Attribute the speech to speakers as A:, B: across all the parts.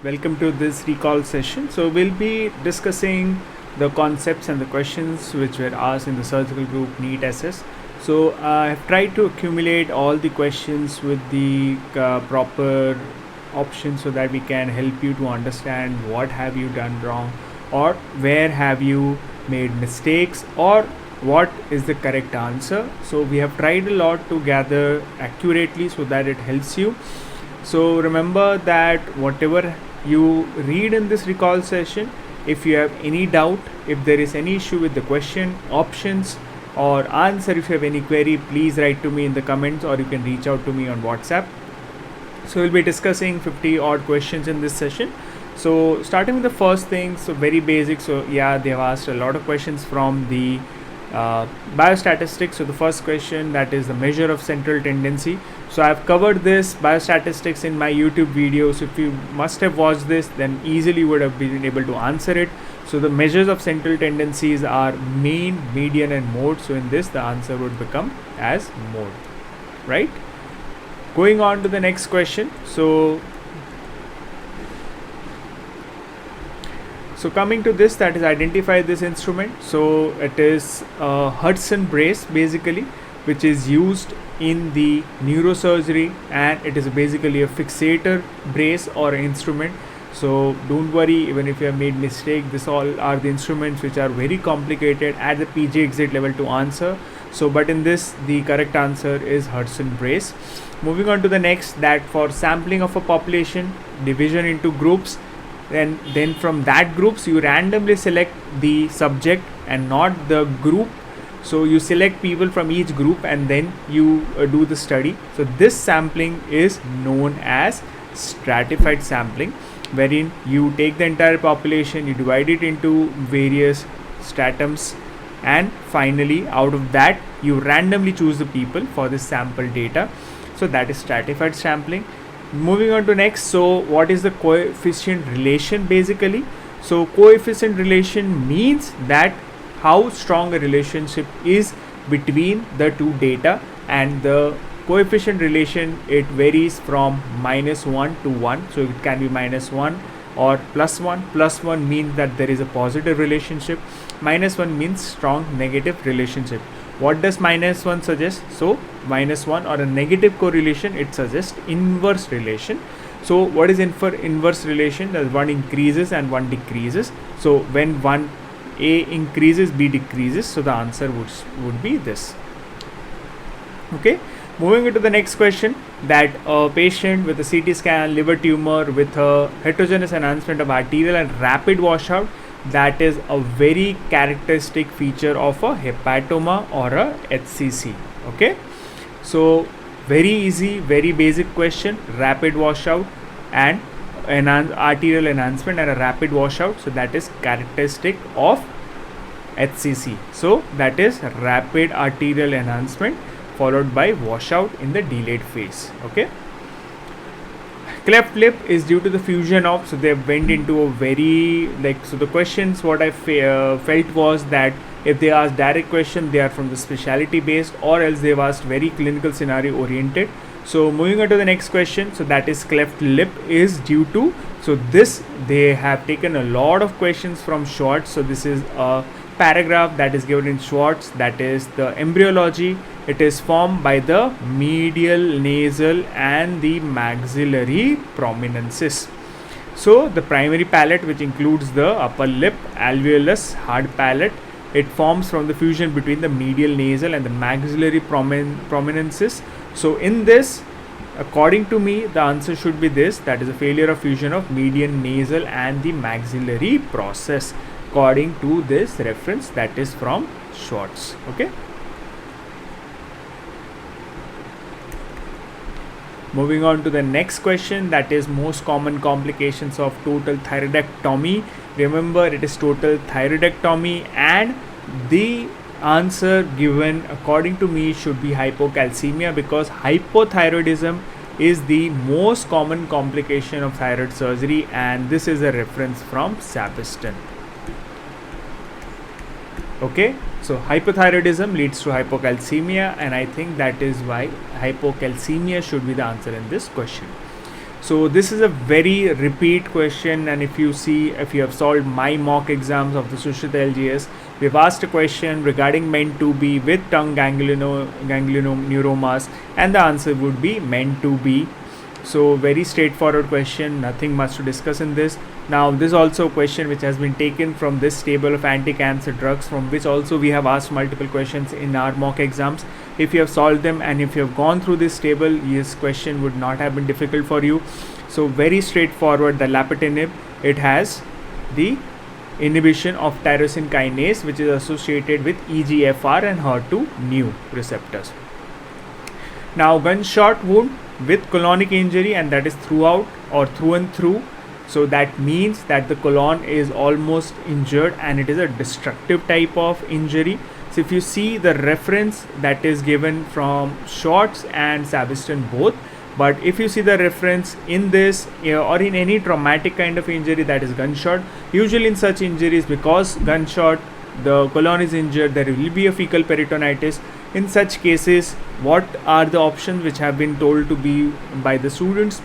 A: Welcome to this recall session. So we'll be discussing the concepts and the questions which were asked in the surgical group NEET SS. So I have tried to accumulate all the questions with the proper options so that we can help you to understand what have you done wrong, or where have you made mistakes, or what is the correct answer. So we have tried a lot to gather accurately so that it helps you. So remember that whatever you read in this recall session, if you have any doubt, if there is any issue with the question, options or answer, if you have any query, please write to me in the comments, or you can reach out to me on WhatsApp. So we'll be discussing 50 odd questions in this session. So starting with the first thing, so very basic. So yeah, they have asked a lot of questions from the biostatistics. So the first question, that is the measure of central tendency. So I've covered this biostatistics in my YouTube videos. If you must have watched this, then easily would have been able to answer it. So the measures of central tendencies are mean, median and mode. So in this, the answer would become as mode, right? Going on to the next question. So coming to this, that is identify this instrument. So it is a Hudson brace basically, which is used in the neurosurgery, and it is basically a fixator brace or instrument. So don't worry, even if you have made mistake, this all are the instruments which are very complicated at the PG exit level to answer. So but in this, the correct answer is Hudson brace. Moving on to the next, that for sampling of a population, division into groups, then from that groups you randomly select the subject and not the group. So you select people from each group and then you do the study. So this sampling is known as stratified sampling, wherein you take the entire population, you divide it into various stratums, and finally out of that you randomly choose the people for the sample data. So that is stratified sampling. Moving on to next, so what is the coefficient relation basically? So coefficient relation means that how strong a relationship is between the two data, and the coefficient relation, it varies from -1 to 1. So it can be -1 or +1. +1 means that there is a positive relationship, -1 means strong negative relationship. What does -1 suggest? So -1 or a negative correlation, it suggests inverse relation. So what is inverse relation? That one increases and one decreases. So when one A increases, B decreases. So the answer would be this. Okay. Moving into the next question, that a patient with a CT scan, liver tumor with a heterogeneous enhancement of arterial and rapid washout, that is a very characteristic feature of a hepatoma or a HCC. Okay, so very easy, very basic question, rapid washout and arterial enhancement and a rapid washout. So that is characteristic of HCC. So that is rapid arterial enhancement followed by washout in the delayed phase. Okay. Cleft lip is due to the fusion of, so they went into a very, so the questions what I felt was that if they ask direct question, they are from the specialty based, or else they've asked very clinical scenario oriented. So moving on to the next question, so that is cleft lip is due to, so this they have taken a lot of questions from Schwartz. So this is a paragraph that is given in Schwartz, that is the embryology. It is formed by the medial nasal and the maxillary prominences. So the primary palate, which includes the upper lip, alveolus, hard palate, it forms from the fusion between the medial nasal and the maxillary prominences. So in this, according to me, the answer should be this, that is a failure of fusion of median nasal and the maxillary process, according to this reference that is from Schwartz. Okay. Moving on to the next question, that is most common complications of total thyroidectomy. Remember, it is total thyroidectomy, and the answer given according to me should be hypocalcemia, because hypothyroidism is the most common complication of thyroid surgery, and this is a reference from Sabiston. Okay, so hypothyroidism leads to hypocalcemia, and I think that is why hypocalcemia should be the answer in this question. So this is a very repeat question, and if you have solved my mock exams of the Sushruta LGS, we've asked a question regarding meant to be with tongue ganglioneuromas, and the answer would be meant to be. So very straightforward question, nothing much to discuss in this. Now this is also a question which has been taken from this table of anti-cancer drugs, from which also we have asked multiple questions in our mock exams. If you have solved them and if you have gone through this table, this question would not have been difficult for you. So very straightforward. The lapatinib, it has the inhibition of tyrosine kinase, which is associated with EGFR and HER2/neu receptors. Now gunshot wound with colonic injury, and that is throughout or through and through. So that means that the colon is almost injured and it is a destructive type of injury. So if you see the reference that is given from Shorts and Sabiston both, but if you see the reference in this or in any traumatic kind of injury, that is gunshot. Usually in such injuries, because gunshot, the colon is injured, there will be a fecal peritonitis. In such cases, what are the options which have been told to be by the students?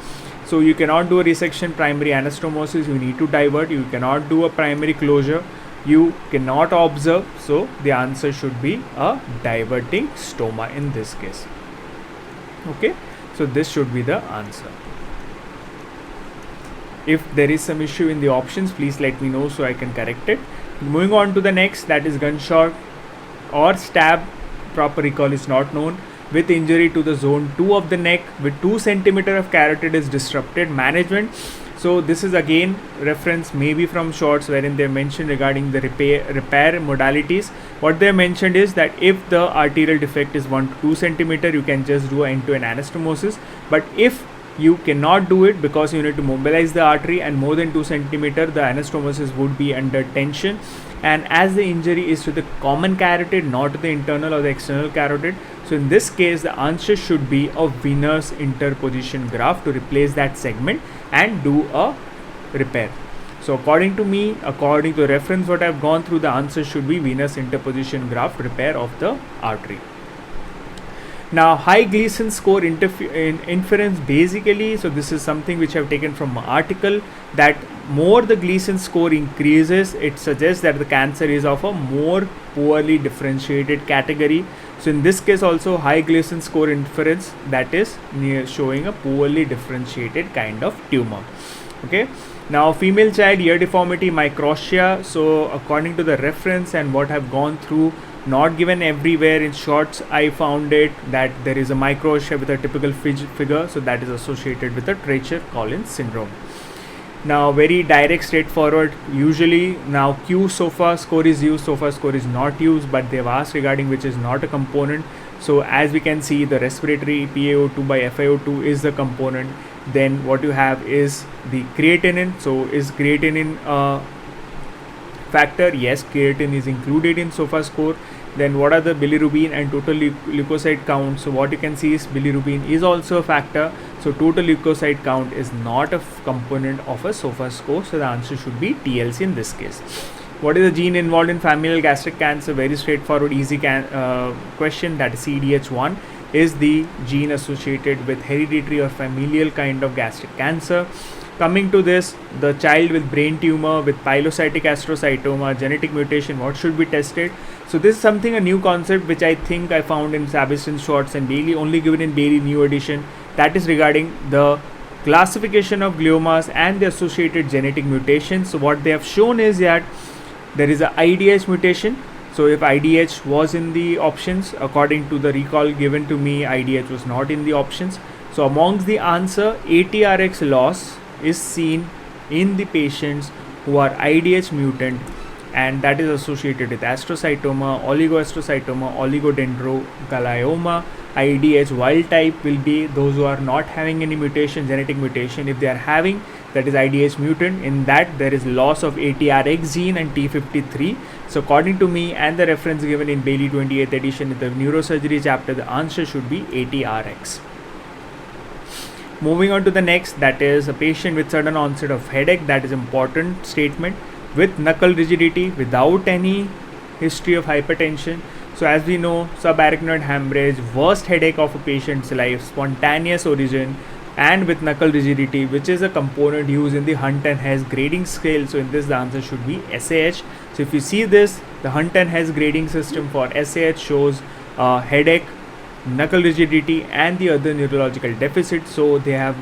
A: So you cannot do a resection primary anastomosis, you need to divert. You cannot do a primary closure, you cannot observe. So the answer should be a diverting stoma in this case. Okay, so this should be the answer. If there is some issue in the options, please let me know so I can correct it. Moving on to the next, that is gunshot or stab, proper recall is not known, with injury to the zone 2 of the neck with 2 cm of carotid is disrupted. Management. So this is again reference maybe from Shorts, wherein they mentioned regarding the repair modalities. What they mentioned is that if the arterial defect is 1 to 2 cm, you can just do an end-to-end anastomosis. But if you cannot do it because you need to mobilize the artery and more than 2 cm, the anastomosis would be under tension. And as the injury is to the common carotid, not to the internal or the external carotid, so in this case the answer should be a venous interposition graft to replace that segment and do a repair. So according to me, according to the reference what I have gone through, the answer should be venous interposition graft repair of the artery. Now high Gleason score inference, basically, so this is something which I have taken from an article, that more the Gleason score increases, it suggests that the cancer is of a more poorly differentiated category. So in this case also high Gleason score inference, that is showing a poorly differentiated kind of tumor. Okay. Now female child ear deformity microtia, so according to the reference and what I have gone through, not given everywhere. In Shorts I found it that there is a microtia with a typical figure, so that is associated with a Treacher-Collins syndrome. Now very direct, straightforward. Usually now Q SOFA score is used, SOFA score is not used, but they have asked regarding which is not a component. So as we can see, the respiratory PaO2 by FiO2 is the component. Then what you have is the creatinine. So is creatinine a factor? Yes, creatinine is included in SOFA score. Then what are the bilirubin and total leukocyte count? So what you can see is bilirubin is also a factor. So total leukocyte count is not a component of a SOFA score. So the answer should be TLC in this case. What is the gene involved in familial gastric cancer? Very straightforward, easy question. That is CDH1 is the gene associated with hereditary or familial kind of gastric cancer. Coming to this, the child with brain tumor with pilocytic astrocytoma, genetic mutation, what should be tested? So this is something, a new concept which I think I found in Sabiston, Shorts and Bailey, only given in Bailey new edition. That is regarding the classification of gliomas and the associated genetic mutations. So what they have shown is that there is a IDH mutation. So if IDH was in the options, according to the recall given to me, IDH was not in the options. So amongst the answer, ATRX loss is seen in the patients who are IDH mutant, and that is associated with astrocytoma, oligoastrocytoma, oligodendroglioma. IDH wild type will be those who are not having any mutation, genetic mutation. If they are having, that is IDH mutant, in that there is loss of ATRX gene and T53. So according to me and the reference given in Bailey 28th edition in the neurosurgery chapter, the answer should be ATRX. Moving on to the next, that is a patient with sudden onset of headache. That is important statement, with knuckle rigidity without any history of hypertension. So as we know, subarachnoid hemorrhage, worst headache of a patient's life, spontaneous origin, and with knuckle rigidity, which is a component used in the Hunt and Hess grading scale. So in this the answer should be SAH. So if you see this, the Hunt and Hess grading system for SAH shows headache, knuckle rigidity and the other neurological deficits. So they have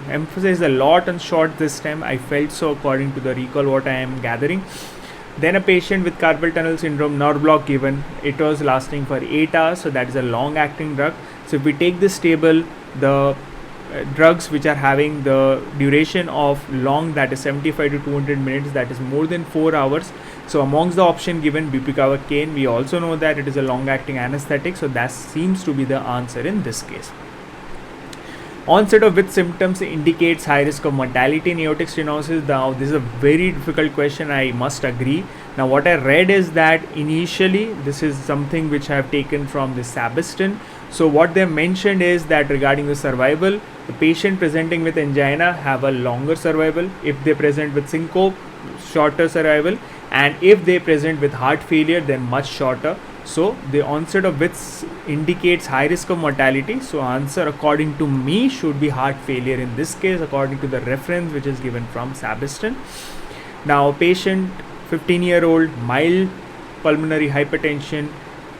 A: emphasized a lot on short this time, I felt so, according to the recall what I am gathering. Then a patient with carpal tunnel syndrome, nerve block given. It was lasting for 8 hours, so that is a long acting drug. So if we take this table, the drugs which are having the duration of long, that is 75 to 200 minutes, that is more than 4 hours. So amongst the option given, bupivacaine, we also know that it is a long acting anesthetic, so that seems to be the answer in this case. Onset of which symptoms indicates high risk of mortality in aortic stenosis? Now this is a very difficult question, I must agree. Now what I read is that initially this is something which I have taken from the Sabiston. So what they mentioned is that regarding the survival, the patient presenting with angina have a longer survival. If they present with syncope, shorter survival, and if they present with heart failure, then much shorter. So the onset of which indicates high risk of mortality. So answer according to me should be heart failure in this case, according to the reference which is given from Sabiston. Now patient 15-year-old, mild pulmonary hypertension,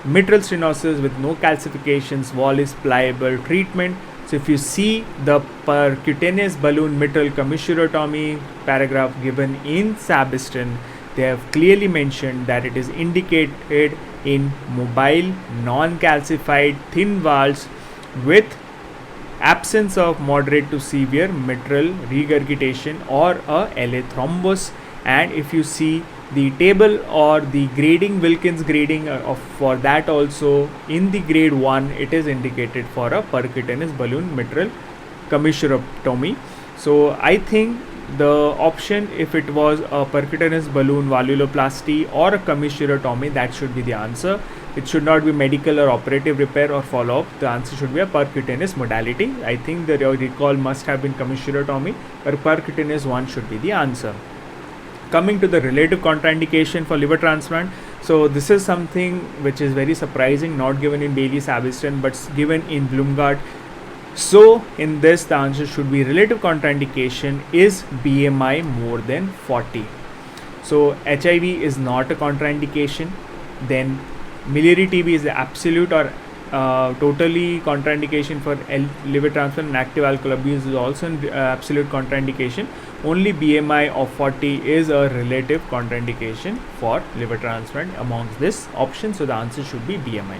A: mitral stenosis with no calcifications, wall is pliable, treatment. So if you see the percutaneous balloon mitral commissurotomy paragraph given in Sabiston, they have clearly mentioned that it is indicated in mobile, non-calcified, thin valves with absence of moderate to severe mitral regurgitation or a LA thrombus. And if you see the table or the grading, Wilkins grading for that also, in the grade 1 it is indicated for a percutaneous balloon mitral commissurotomy. So I think the option, if it was a percutaneous balloon valvuloplasty or a commissurotomy, that should be the answer. It should not be medical or operative repair or follow-up. The answer should be a percutaneous modality. I think the recall must have been commissurotomy, but percutaneous one should be the answer. Coming to the relative contraindication for liver transplant, so this is something which is very surprising, not given in Bailey Sabiston but given in Blumgart. So in this the answer should be relative contraindication is BMI more than 40. So HIV is not a contraindication. Then miliary TB is the absolute or totally contraindication for liver transplant, and active alcohol abuse is also an absolute contraindication. Only BMI of 40 is a relative contraindication for liver transplant amongst this option. So the answer should be BMI.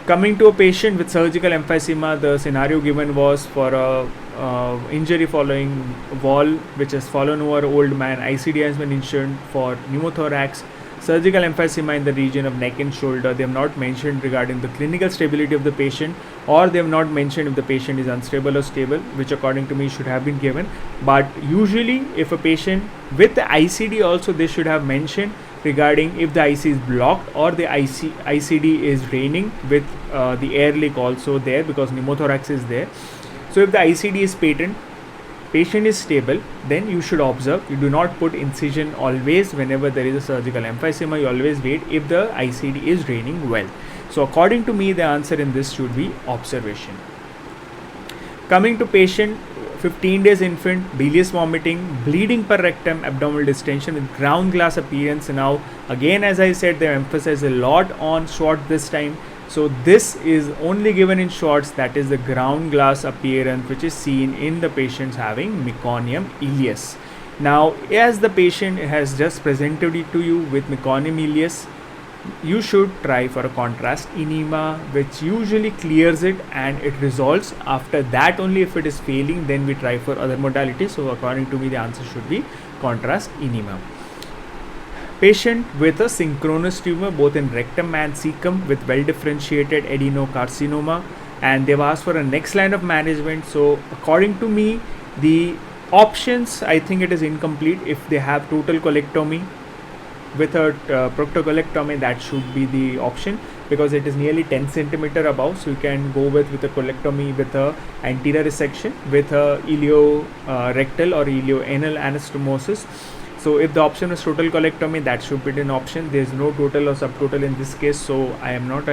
A: Coming to a patient with surgical emphysema, the scenario given was for a injury following wall which has fallen over old man. ICD has been insured for pneumothorax. Surgical emphysema in the region of neck and shoulder. They have not mentioned regarding the clinical stability of the patient, or they have not mentioned if the patient is unstable or stable, which according to me should have been given. But usually if a patient with the ICD also, they should have mentioned regarding if the IC is blocked or the ICD is draining with the air leak also there, because pneumothorax is there. So if the ICD is patent, patient is stable, then you should observe. You do not put incision always whenever there is a surgical emphysema. You always wait if the ICD is draining well. So according to me, the answer in this should be observation. Coming to patient 15 days infant, bilious vomiting, bleeding per rectum, abdominal distension with ground glass appearance. Now again, as I said, they emphasize a lot on short this time. So this is only given in shorts, that is the ground glass appearance which is seen in the patients having meconium ileus. Now as the patient has just presented it to you with meconium ileus, you should try for a contrast enema, which usually clears it and it resolves. After that only, if it is failing, then we try for other modalities. So according to me, the answer should be contrast enema. Patient with a synchronous tumor both in rectum and cecum with well differentiated adenocarcinoma, and they've asked for a next line of management. So according to me, the options, I think it is incomplete. If they have total colectomy with a proctocolectomy, that should be the option, because it is nearly 10 centimeter above. So you can go with a colectomy with a anterior resection with a iliorectal or ilioanal anastomosis. So if the option is total colectomy, that should be an option. There is no total or subtotal in this case, so I am not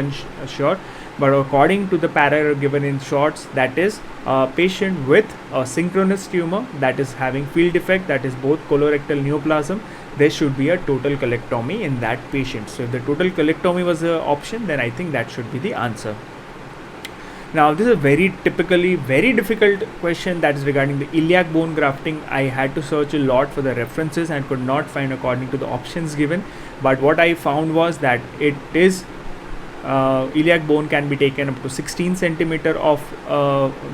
A: sure. But according to the paragraph given in shorts, that is a patient with a synchronous tumor that is having field defect, that is both colorectal neoplasm, there should be a total colectomy in that patient. So if the total colectomy was the option, then I think that should be the answer. Now this is a very difficult question that is regarding the iliac bone grafting. I had to search a lot for the references and could not find according to the options given, but what I found was that it is iliac bone can be taken up to 16 centimeter of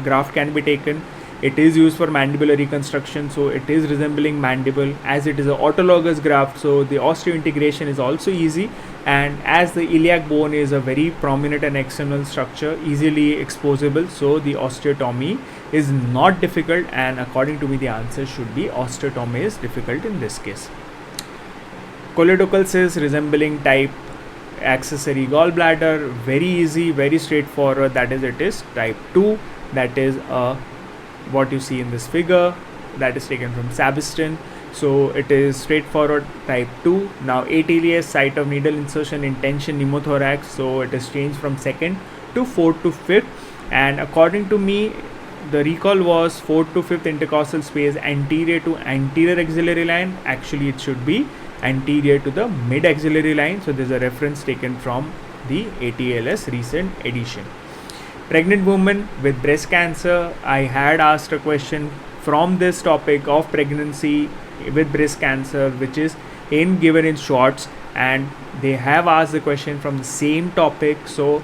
A: graft can be taken. It is used for mandibular reconstruction, so it is resembling mandible, as it is an autologous graft, so the osseointegration is also easy, and as the iliac bone is a very prominent and external structure, easily exposable, so the osteotomy is not difficult, and according to me the answer should be osteotomy is difficult in this case. Choledochal cyst resembling type accessory gallbladder, very easy, very straightforward, that is it is type 2, that is what you see in this figure, that is taken from Sabiston. So it is straightforward type 2. Now ATLS, site of needle insertion in tension pneumothorax, so it is changed from 2nd to 4th to 5th, and according to me the recall was 4th to 5th intercostal space anterior to anterior axillary line. Actually it should be anterior to the mid axillary line, so there's a reference taken from the ATLS recent edition. Pregnant woman with breast cancer, I had asked a question from this topic of pregnancy with breast cancer, which is given in shorts, and they have asked the question from the same topic. So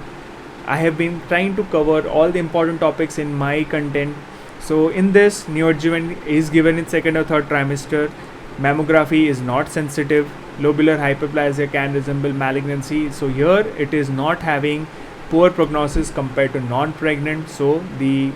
A: I have been trying to cover all the important topics in my content. So in this, neoadjuvant is given in 2nd or 3rd trimester. Mammography is not sensitive. Lobular hyperplasia can resemble malignancy. So here it is not having poor prognosis compared to non-pregnant. So the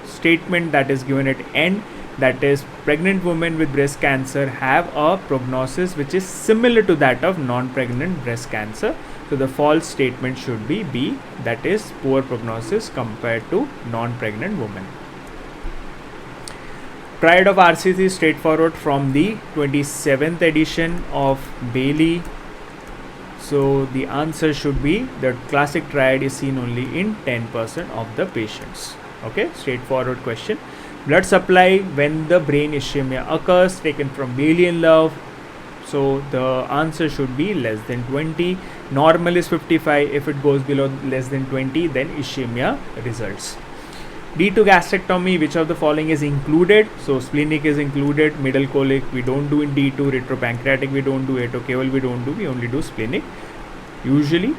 A: statement that is given at end, that is pregnant women with breast cancer have a prognosis which is similar to that of non-pregnant breast cancer. So the false statement should be B, that is poor prognosis compared to non-pregnant women. Triad of RCC is straightforward from the 27th edition of Bailey. So the answer should be the classic triad is seen only in 10% of the patients. Okay, straightforward question. Blood supply when the brain ischemia occurs, taken from Bailey and Love. So the answer should be less than 20. Normal is 55. If it goes below less than 20, then ischemia results. D2 gastrectomy, which of the following is included? So splenic is included, middle colic we don't do in D2, retropancreatic we don't do, atocaval we don't do, we only do splenic usually.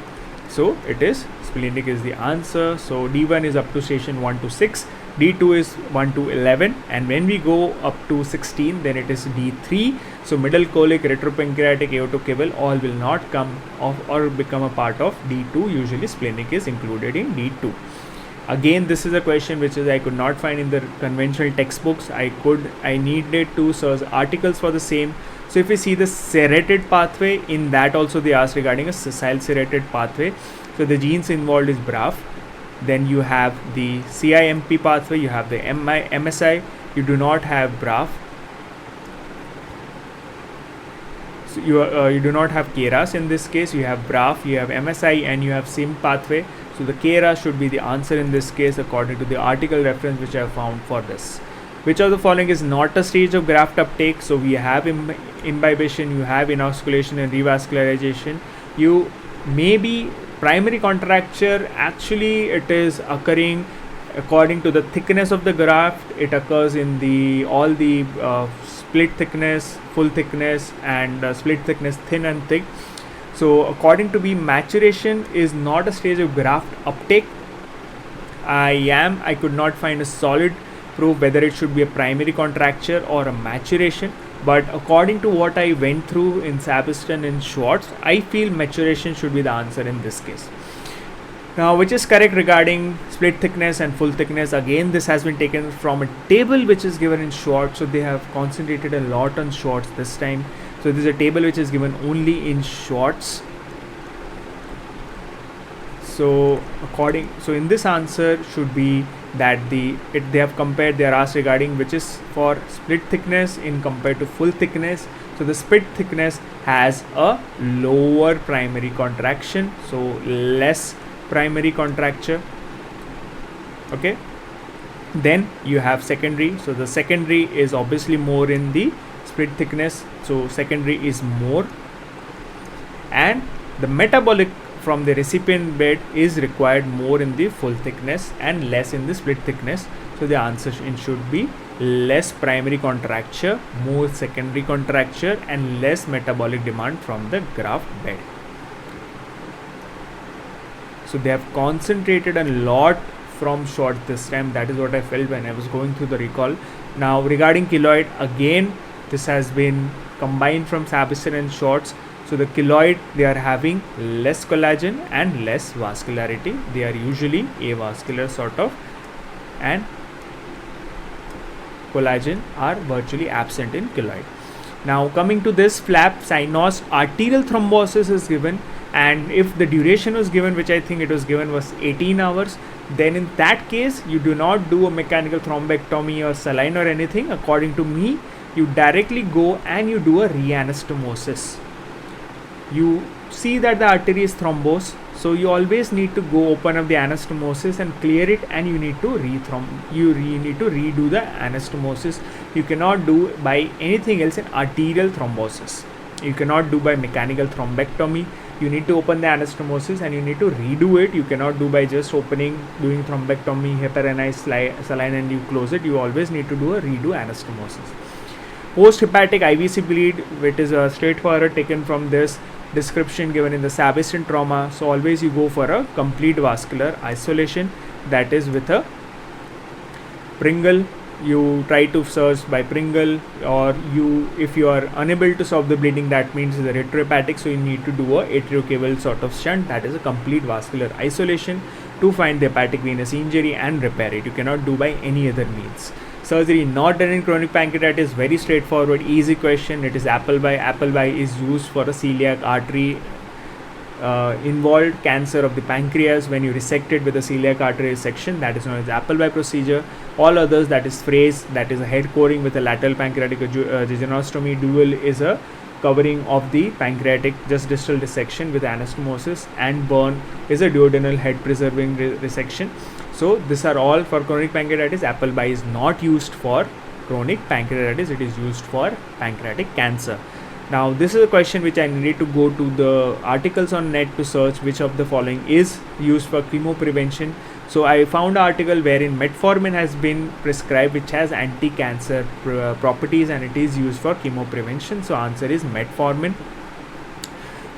A: So it is splenic is the answer. So D1 is up to station 1 to 6, D2 is 1 to 11, and when we go up to 16 then it is D3. So middle colic, retropancreatic, aortocaval all will not come off or become a part of D2. Usually splenic is included in D2. Again, this is a question which is I could not find in the conventional textbooks. I needed to search articles for the same. So if we see the serrated pathway, in that also they asked regarding a sessile serrated pathway. So the genes involved is BRAF. Then you have the CIMP pathway, you have the MSI, you do not have BRAF. So you do not have KRAS in this case, you have BRAF, you have MSI, and you have SIM pathway. So the KRAS should be the answer in this case according to the article reference which I have found for this. Which of the following is not a stage of graft uptake? So we have imbibition, you have inoculation and revascularization. You may be primary contracture, actually it is occurring according to the thickness of the graft. It occurs in all the split thickness, full thickness, and split thickness, thin and thick. So according to me, maturation is not a stage of graft uptake. I could not find a solid proof whether it should be a primary contracture or a maturation, but according to what I went through in Sabiston and Schwartz, I feel maturation should be the answer in this case. Now, which is correct regarding split thickness and full thickness? Again, this has been taken from a table which is given in Schwartz, so they have concentrated a lot on Schwartz this time. So this is a table which is given only in Schwartz. So in this answer should be that they have compared, they are asked regarding which is for split thickness in compared to full thickness. So the split thickness has a lower primary contraction, so less primary contracture. Okay, then you have secondary. So the secondary is obviously more in the split thickness, so secondary is more, and the metabolic from the recipient bed is required more in the full thickness and less in the split thickness. So the answer should be less primary contracture, more secondary contracture, and less metabolic demand from the graft bed. So they have concentrated a lot from short this time. That is what I felt when I was going through the recall. Now regarding keloid, again this has been combined from Sabiston and shorts. So the keloid, they are having less collagen and less vascularity. They are usually avascular sort of, and collagen are virtually absent in keloid. Now coming to this flap sinus, arterial thrombosis is given, and if the duration was given, which I think it was given was 18 hours, then in that case you do not do a mechanical thrombectomy or saline or anything. According to me, you directly go and you do a reanastomosis. You see that the artery is thrombosed, so you always need to go open up the anastomosis and clear it, and you need to need to redo the anastomosis. You cannot do by anything else in arterial thrombosis. You cannot do by mechanical thrombectomy. You need to open the anastomosis and you need to redo it. You cannot do by just doing thrombectomy, heparinize saline, and you close it. You always need to do a redo anastomosis. Post-hepatic IVC bleed, which is a straightforward taken from this description given in the Sabiston trauma. So always you go for a complete vascular isolation, that is with a Pringle. You try to search by Pringle, or if you are unable to stop the bleeding, that means it's a retrohepatic, so you need to do a atriocaval sort of shunt, that is a complete vascular isolation to find the hepatic venous injury and repair it. You cannot do by any other means. Surgery not done in chronic pancreatitis, very straightforward, easy question. It is Appleby. Appleby is used for a celiac artery involved cancer of the pancreas. When you resect it with a celiac artery section, that is known as Appleby procedure. All others, that is phrase, that is a head coring with a lateral pancreatic jejunostomy. Dual is a covering of the pancreatic just distal dissection with anastomosis, and burn is a duodenal head preserving resection. So these are all for chronic pancreatitis. Appleby is not used for chronic pancreatitis, it is used for pancreatic cancer. Now this is a question which I needed to go to the articles on net to search which of the following is used for chemo prevention. So I found an article wherein metformin has been prescribed, which has anti-cancer properties, and it is used for chemo prevention. So answer is metformin.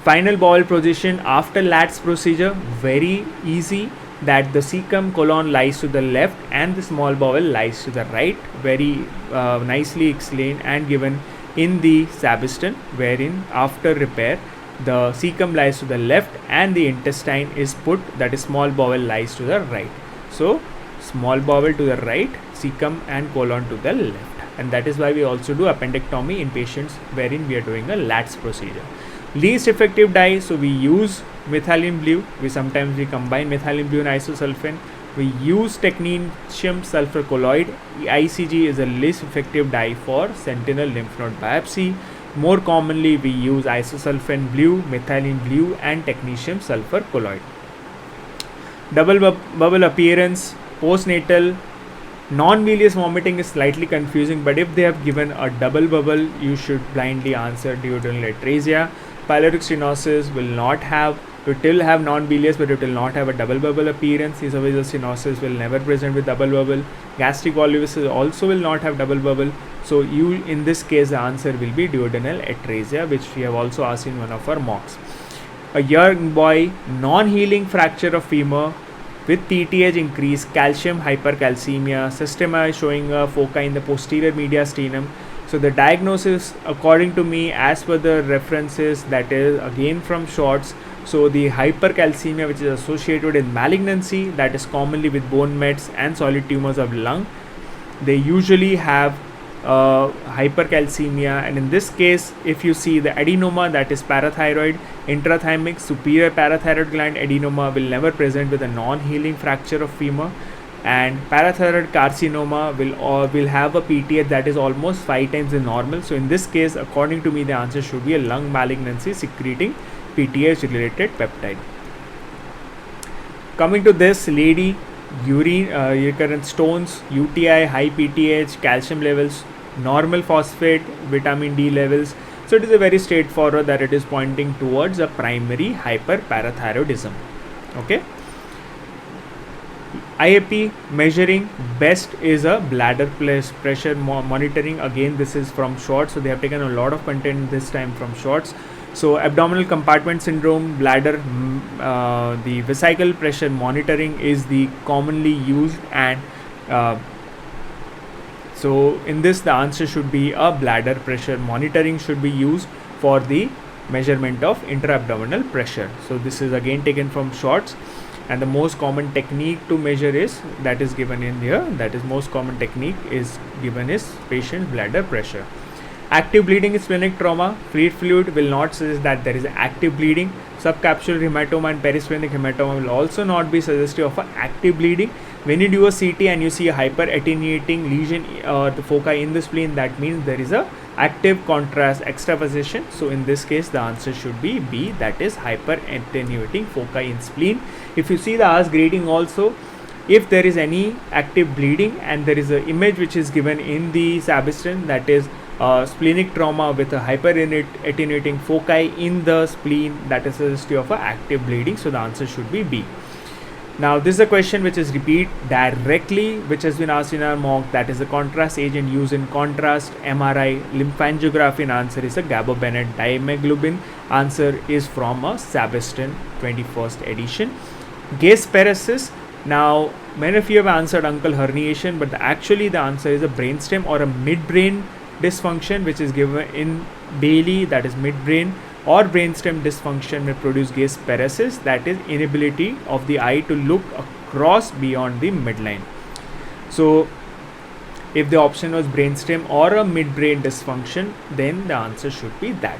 A: Final bowel position after LATS procedure, very easy, that the cecum colon lies to the left and the small bowel lies to the right. Very nicely explained and given in the Sabiston, wherein after repair the cecum lies to the left and the intestine is put, that is small bowel lies to the right. So small bowel to the right, cecum and colon to the left, and that is why we also do appendectomy in patients wherein we are doing a LATS procedure. Least effective dye, so we use methylene blue. Sometimes we combine methylene blue and isosulfan. We use technetium sulfur colloid. ICG is a least effective dye for sentinel lymph node biopsy. More commonly, we use isosulfan blue, methylene blue, and technetium sulfur colloid. Double bubble appearance, postnatal, non-bilious vomiting is slightly confusing, but if they have given a double bubble, you should blindly answer duodenal atresia. Pyloric stenosis it will have non-bilious, but it will not have a double bubble appearance. Esophageal stenosis will never present with double bubble. Gastric volvulus also will not have double bubble. So in this case, the answer will be duodenal atresia, which we have also asked in one of our mocks. A young boy, non-healing fracture of femur with PTH increase, calcium hypercalcemia, systema showing a foci in the posterior mediastinum. So the diagnosis, according to me, as per the references, that is again from shorts. So the hypercalcemia, which is associated with malignancy, that is commonly with bone mets and solid tumors of lung, they usually have hypercalcemia, and in this case, if you see the adenoma, that is parathyroid, intrathymic superior parathyroid gland adenoma, will never present with a non-healing fracture of femur. and parathyroid carcinoma will have a PTH that is almost 5 times the normal. So in this case, according to me, the answer should be a lung malignancy secreting PTH related peptide. Coming to this lady, urine recurrent stones, UTI, high PTH, calcium levels, normal phosphate, vitamin D levels. So it is a very straightforward that it is pointing towards a primary hyperparathyroidism. Okay. IAP measuring best is a bladder pressure monitoring. Again, this is from shorts, so they have taken a lot of content this time from shorts. So abdominal compartment syndrome, bladder, the vesical pressure monitoring is the commonly used, and so in this the answer should be a bladder pressure monitoring should be used for the measurement of intra-abdominal pressure. So this is again taken from shorts, and the most common technique to measure is that is given in here. That is most common technique is given is patient bladder pressure. Active bleeding in splenic trauma, free fluid will not suggest that there is active bleeding. Subcapsular hematoma and perisplenic hematoma will also not be suggestive of active bleeding. When you do a CT and you see a hyper-attenuating lesion or the foci in the spleen, that means there is a active contrast extravasation. So in this case, the answer should be B, that is hyper-attenuating foci in spleen. If you see the ask grading also, if there is any active bleeding and there is an image which is given in the Sebastian, that is splenic trauma with a hyper-attenuating foci in the spleen, that is suggestive of active bleeding. So the answer should be B. Now this is a question which is repeat directly, which has been asked in our mock, that is the contrast agent used in contrast MRI lymphangiography, and answer is a gabapentin diameglobin. Answer is from a Sebastian 21st edition. Gastroenterology. Now many of you have answered uncal herniation, but actually the answer is a brainstem or a midbrain dysfunction which is given in Bailey, that is midbrain or brainstem dysfunction may produce gaze paresis, that is inability of the eye to look across beyond the midline. So if the option was brainstem or a midbrain dysfunction, then the answer should be that.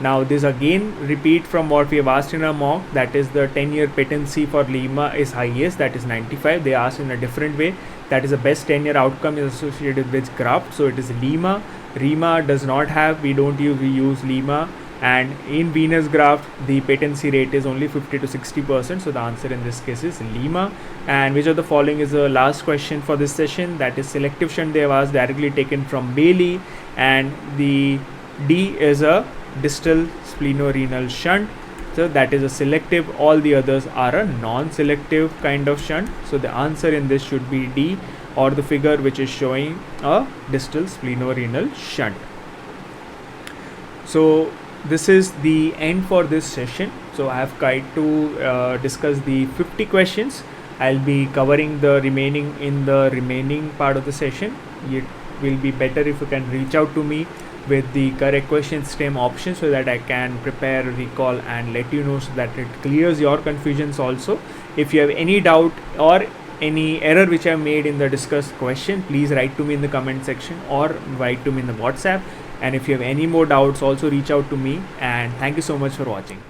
A: Now this again repeat from what we have asked in our mock, that is the 10-year patency for Lima is highest, that is 95. They asked in a different way, that is the best 10-year outcome is associated with graft, so it is Lima. Rima does not have, we use Lima, and in venous graft the patency rate is only 50 to 60%. So the answer in this case is Lima. And which of the following is the last question for this session, that is selective shunt they have asked, directly taken from Bailey, and the D is a distal splenorenal shunt. So that is a selective, all the others are a non-selective kind of shunt. So the answer in this should be D, or the figure which is showing a distal splenorenal shunt. So this is the end for this session. So I have tried to discuss the 50 questions. I'll be covering the remaining in the remaining part of the session. It will be better if you can reach out to me with the correct question stem option, so that I can prepare, recall and let you know, so that it clears your confusions also. If you have any doubt or any error which I made in the discussed question, please write to me in the comment section or write to me in the WhatsApp. And if you have any more doubts, also reach out to me. And thank you so much for watching.